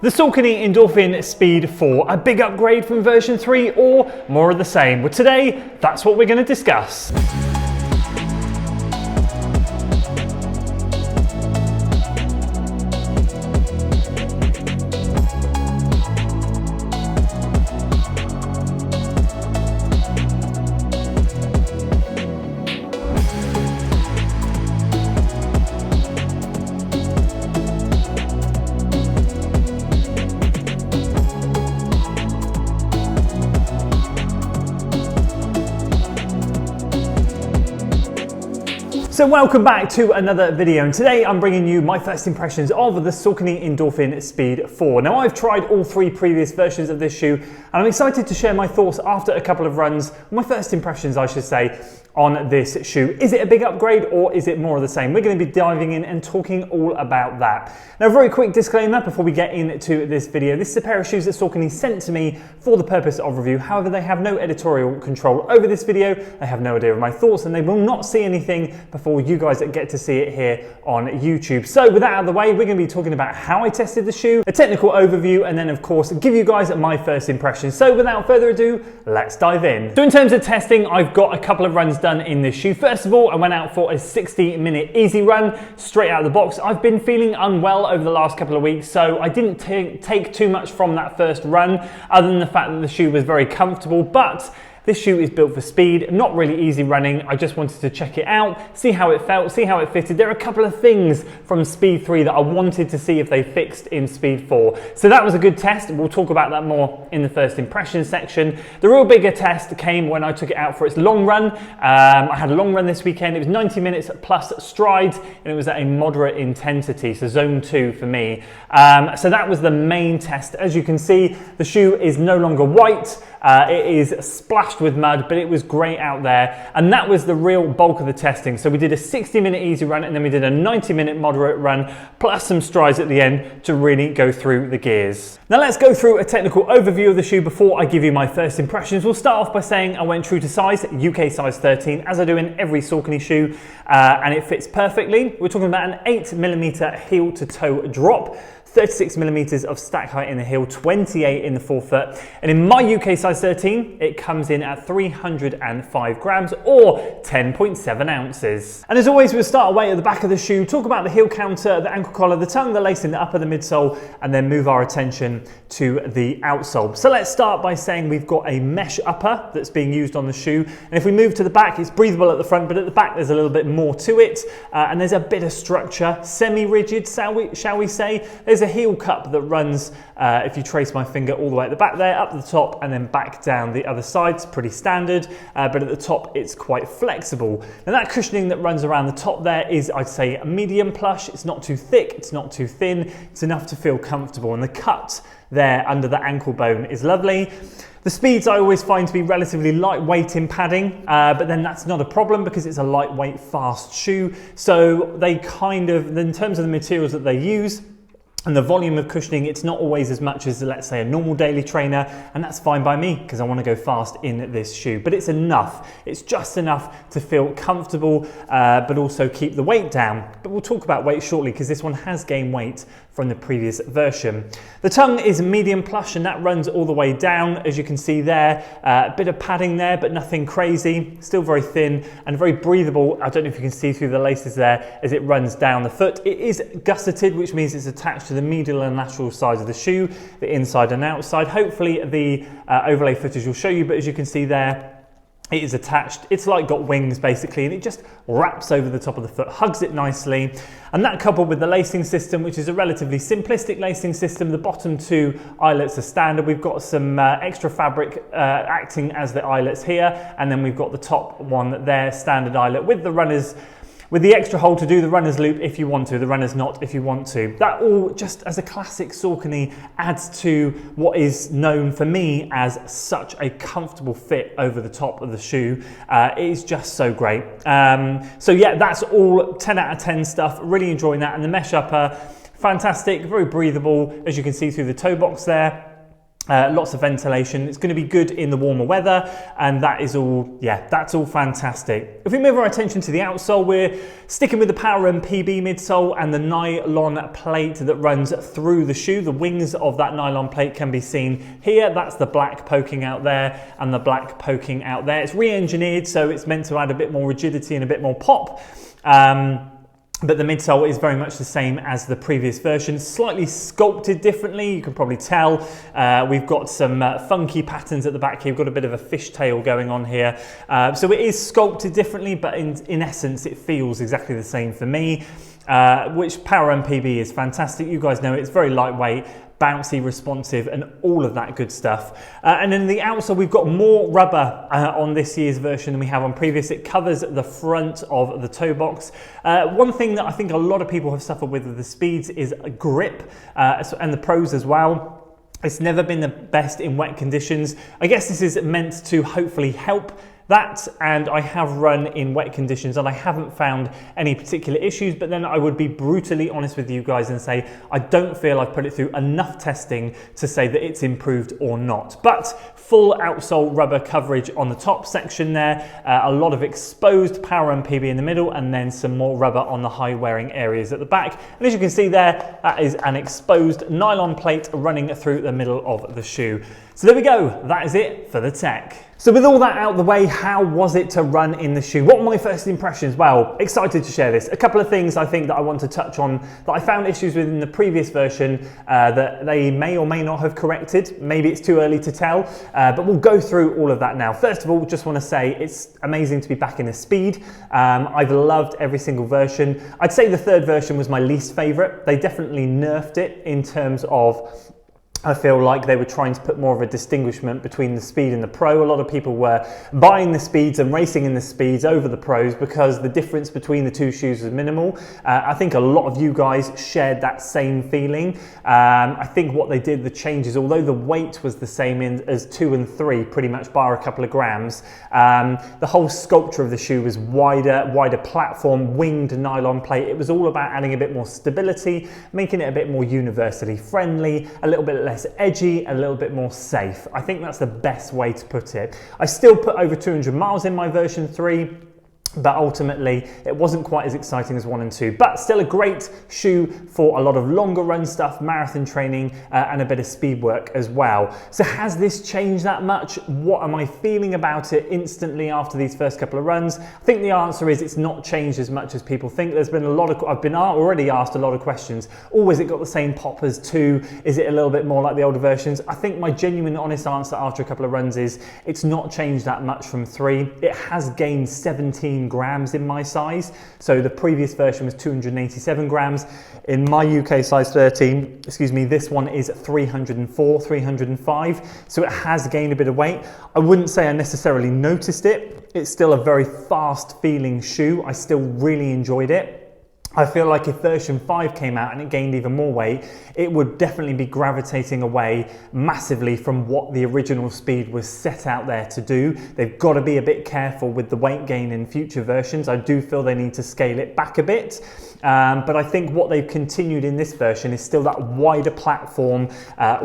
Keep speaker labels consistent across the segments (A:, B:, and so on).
A: The Saucony ENDORPHIN Speed 4, a big upgrade from version 3 or more of the same? Well, today, that's what we're going to discuss. So welcome back to another video, and today I'm bringing you my first impressions of the Saucony ENDORPHIN Speed 4. Now, I've tried all three previous versions of this shoe and I'm excited to share my thoughts after a couple of runs, my first impressions I should say, on this shoe. Is it a big upgrade or is it more of the same? We're going to be diving in and talking all about that. Now, a very quick disclaimer before we get into this video. This is a pair of shoes that Saucony sent to me for the purpose of review. However, they have no editorial control over this video. They have no idea of my thoughts and they will not see anything before you guys get to see it here on YouTube. So with that out of the way, we're going to be talking about how I tested the shoe, a technical overview, and then of course give you guys my first impressions. So without further ado, let's dive in. So in terms of testing, I've got a couple of runs done in this shoe. First of all, I went out for a 60-minute easy run straight out of the box. I've been feeling unwell over the last couple of weeks, so I didn't take too much from that first run other than the fact that the shoe was very comfortable. But this shoe is built for speed, not really easy running. I just wanted to check it out, see how it felt, see how it fitted. There are a couple of things from Speed 3 that I wanted to see if they fixed in Speed 4. So that was a good test. We'll talk about that more in the first impression section. The real bigger test came when I took it out for its long run. I had a long run this weekend. It was 90 minutes plus strides and it was at a moderate intensity, so zone 2 for me. So that was the main test. As you can see, the shoe is no longer white. It is splashed with mud, but it was great out there. And that was the real bulk of the testing. So we did a 60-minute easy run and then we did a 90-minute moderate run, plus some strides at the end to really go through the gears. Now let's go through a technical overview of the shoe before I give you my first impressions. We'll start off by saying I went true to size, UK size 13, as I do in every Saucony shoe, and it fits perfectly. We're talking about an 8mm heel to toe drop, 36mm of stack height in the heel, 28 in the forefoot, and in my UK size 13 it comes in at 305 grams or 10.7 ounces. And as always, we'll start away at the back of the shoe, talk about the heel counter, the ankle collar, the tongue, the lace in the upper, the midsole, and then move our attention to the outsole. So let's start by saying we've got a mesh upper that's being used on the shoe, and if we move to the back, it's breathable at the front, but at the back there's a little bit more to it, and there's a bit of structure, semi-rigid, shall we say. There's a heel cup that runs, if you trace my finger all the way at the back there, up the top and then back down the other side. It's pretty standard, but at the top it's quite flexible. Now that cushioning that runs around the top there is, I'd say, a medium plush. It's not too thick, it's not too thin, it's enough to feel comfortable, and the cut there under the ankle bone is lovely. The speeds I always find to be relatively lightweight in padding, but then that's not a problem because it's a lightweight, fast shoe. So they kind of, in terms of the materials that they use, and the volume of cushioning, it's not always as much as, let's say, a normal daily trainer, and that's fine by me because I want to go fast in this shoe. But it's enough. It's just enough to feel comfortable, but also keep the weight down. But we'll talk about weight shortly because this one has gained weight from the previous version. The tongue is medium plush and that runs all the way down, as you can see there. A bit of padding there, but nothing crazy. Still very thin and very breathable. I don't know if you can see through the laces there as it runs down the foot. It is gusseted, which means it's attached to the medial and lateral sides of the shoe, the inside and outside. Hopefully the overlay footage will show you, but as you can see there, it is attached. It's like got wings basically, and it just wraps over the top of the foot, hugs it nicely. And that coupled with the lacing system, which is a relatively simplistic lacing system. The bottom two eyelets are standard. We've got some extra fabric acting as the eyelets here, and then we've got the top one there, standard eyelet with the runners, with the extra hole to do the runner's loop if you want to, the runner's knot if you want to. That all, just as a classic Saucony, adds to what is known for me as such a comfortable fit over the top of the shoe. It is just so great. So yeah, that's all 10 out of 10 stuff. Really enjoying that. And the mesh upper, fantastic, very breathable, as you can see through the toe box there. Lots of ventilation. It's going to be good in the warmer weather, and that is all, yeah, that's all fantastic. If we move our attention to the outsole, we're sticking with the Power Run PB midsole and the nylon plate that runs through the shoe. The wings of that nylon plate can be seen here. That's the black poking out there and the black poking out there. It's re-engineered, so it's meant to add a bit more rigidity and a bit more pop. But the midsole is very much the same as the previous version, slightly sculpted differently. You can probably tell. We've got some funky patterns at the back here. We've got a bit of a fishtail going on here. So it is sculpted differently, but in essence, it feels exactly the same for me, which Power Run PB is fantastic. You guys know it's very lightweight, bouncy, responsive, and all of that good stuff. And then the outsole, we've got more rubber on this year's version than we have on previous. It covers the front of the toe box. One thing that I think a lot of people have suffered with the Speeds is grip, and the Pros as well. It's never been the best in wet conditions. I guess this is meant to hopefully help that, and I have run in wet conditions and I haven't found any particular issues, but then I would be brutally honest with you guys and say I don't feel I've put it through enough testing to say that it's improved or not. But full outsole rubber coverage on the top section there, a lot of exposed Power Run PB in the middle, and then some more rubber on the high wearing areas at the back. And as you can see there, that is an exposed nylon plate running through the middle of the shoe. So there we go, that is it for the tech. So with all that out of the way, how was it to run in the shoe? What were my first impressions? Well, excited to share this. A couple of things I think that I want to touch on that I found issues with in the previous version that they may or may not have corrected. Maybe it's too early to tell, but we'll go through all of that now. First of all, just want to say it's amazing to be back in the Speed. I've loved every single version. I'd say the third version was my least favorite. They definitely nerfed it in terms of, I feel like they were trying to put more of a distinguishment between the Speed and the Pro. A lot of people were buying the Speeds and racing in the Speeds over the Pros because the difference between the two shoes was minimal. I think a lot of you guys shared that same feeling. I think what they did, the changes, although the weight was the same as 2 and 3, pretty much bar a couple of grams, the whole sculpture of the shoe was wider platform, winged nylon plate. It was all about adding a bit more stability, making it a bit more universally friendly, a little bit less edgy, a little bit more safe. I think that's the best way to put it. I still put over 200 miles in my version 3, but ultimately it wasn't quite as exciting as 1 and 2, but still a great shoe for a lot of longer run stuff, marathon training, and a bit of speed work as well. So has this changed that much? What am I feeling about it instantly after these first couple of runs? I think the answer is it's not changed as much as people think. There's been a lot of, I've been already asked a lot of questions. Oh, has it got the same pop as 2? Is it a little bit more like the older versions? I think my genuine honest answer after a couple of runs is it's not changed that much from 3. It has gained 17 grams in my size. So the previous version was 287 grams. In my UK size 13, excuse me, this one is 304, 305. So it has gained a bit of weight. I wouldn't say I necessarily noticed it. It's still a very fast feeling shoe. I still really enjoyed it. I feel like if version 5 came out and it gained even more weight, it would definitely be gravitating away massively from what the original Speed was set out there to do. They've got to be a bit careful with the weight gain in future versions. I do feel they need to scale it back a bit. But I think what they've continued in this version is still that wider platform,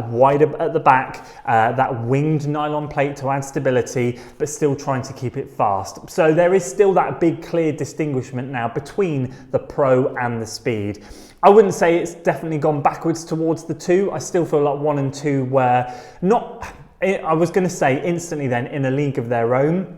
A: wider at the back, that winged nylon plate to add stability, but still trying to keep it fast. So there is still that big clear distinguishment now between the Pro and the Speed. I wouldn't say it's definitely gone backwards towards the 2. I still feel like 1 and 2 were not, I was going to say instantly then, in a league of their own.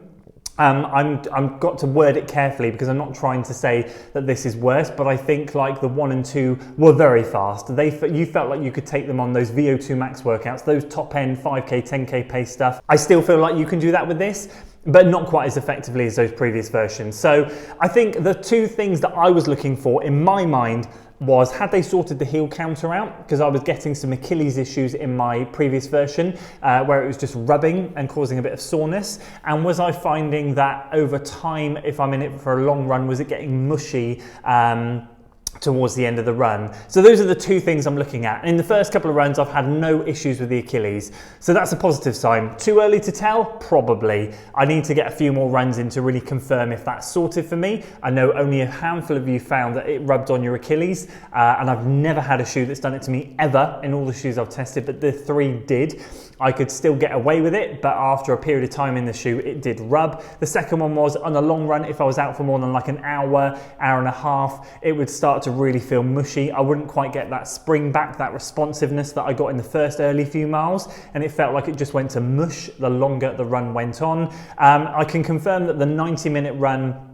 A: I've got to word it carefully because I'm not trying to say that this is worse, but I think like the 1 and 2 were very fast. You felt like you could take them on those VO2 max workouts, those top end 5k, 10k pace stuff. I still feel like you can do that with this, but not quite as effectively as those previous versions. So I think the two things that I was looking for in my mind was, had they sorted the heel counter out? Because I was getting some Achilles issues in my previous version where it was just rubbing and causing a bit of soreness. And was I finding that over time, if I'm in it for a long run, was it getting mushy? towards the end of the run. So those are the two things I'm looking at. In the first couple of runs, I've had no issues with the Achilles. So that's a positive sign. Too early to tell? Probably. I need to get a few more runs in to really confirm if that's sorted for me. I know only a handful of you found that it rubbed on your Achilles, and I've never had a shoe that's done it to me ever in all the shoes I've tested, but the 3 did. I could still get away with it, but after a period of time in the shoe, it did rub. The second one was on a long run, if I was out for more than like an hour, hour and a half, it would start to really feel mushy. I wouldn't quite get that spring back, that responsiveness that I got in the first early few miles, and it felt like it just went to mush the longer the run went on. I can confirm that the 90-minute run,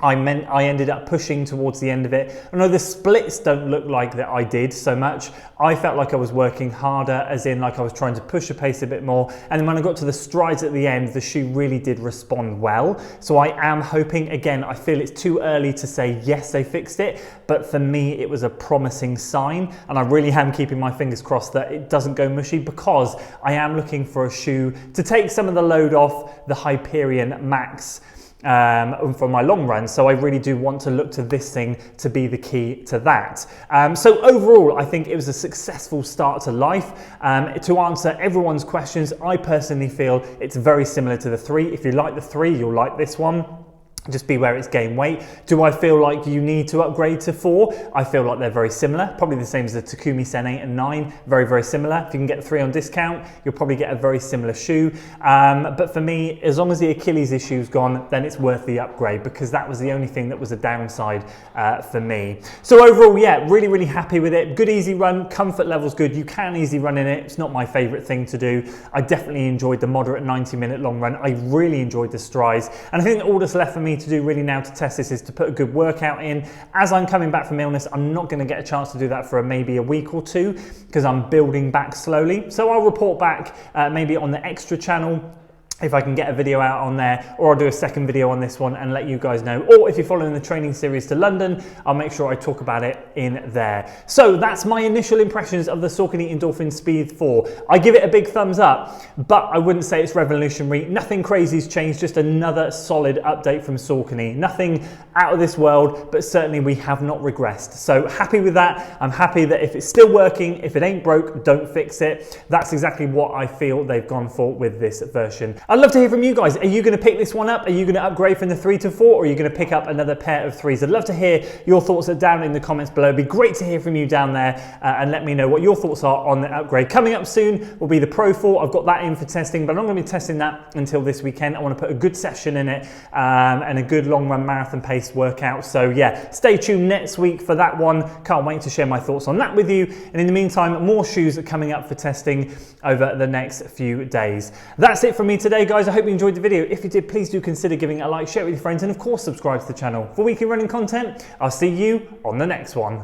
A: I ended up pushing towards the end of it. I know the splits don't look like that I did so much. I felt like I was working harder, as in like I was trying to push the pace a bit more. And then when I got to the strides at the end, the shoe really did respond well. So I am hoping, again, I feel it's too early to say, yes, they fixed it. But for me, it was a promising sign. And I really am keeping my fingers crossed that it doesn't go mushy, because I am looking for a shoe to take some of the load off the Hyperion Max for my long run. So I really do want to look to this thing to be the key to that. So overall, I think it was a successful start to life. To answer everyone's questions, I personally feel it's very similar to the 3. If you like the 3, you'll like this one. Just beware it's gain weight. Do I feel like you need to upgrade to 4? I feel like they're very similar, probably the same as the Takumi Sen 8 and 9, very, very similar. If you can get 3 on discount, you'll probably get a very similar shoe. But for me, as long as the Achilles issue's gone, then it's worth the upgrade, because that was the only thing that was a downside for me. So overall, yeah, really, really happy with it. Good, easy run, comfort level's good. You can easy run in it. It's not my favorite thing to do. I definitely enjoyed the moderate 90-minute long run. I really enjoyed the strides. And I think all that's left for me to do really now to test this is to put a good workout in. As I'm coming back from illness, I'm not going to get a chance to do that for maybe a week or 2, because I'm building back slowly. So I'll report back maybe on the extra channel if I can get a video out on there, or I'll do a second video on this one and let you guys know. Or if you're following the training series to London, I'll make sure I talk about it in there. So that's my initial impressions of the Saucony ENDORPHIN Speed 4. I give it a big thumbs up, but I wouldn't say it's revolutionary. Nothing crazy's changed, just another solid update from Saucony. Nothing out of this world, but certainly we have not regressed. So happy with that. I'm happy that if it's still working, if it ain't broke, don't fix it. That's exactly what I feel they've gone for with this version. I'd love to hear from you guys. Are you going to pick this one up? Are you going to upgrade from the 3 to 4? Or are you going to pick up another pair of 3s? I'd love to hear your thoughts down in the comments below. It'd be great to hear from you down there, and let me know what your thoughts are on the upgrade. Coming up soon will be the Pro 4. I've got that in for testing, but I'm not going to be testing that until this weekend. I want to put a good session in it, and a good long run marathon pace workout. So yeah, stay tuned next week for that one. Can't wait to share my thoughts on that with you. And in the meantime, more shoes are coming up for testing over the next few days. That's it from me today, guys. I hope you enjoyed the video. If you did, please do consider giving it a like, share it with your friends, and of course subscribe to the channel for weekly running content. I'll see you on the next one.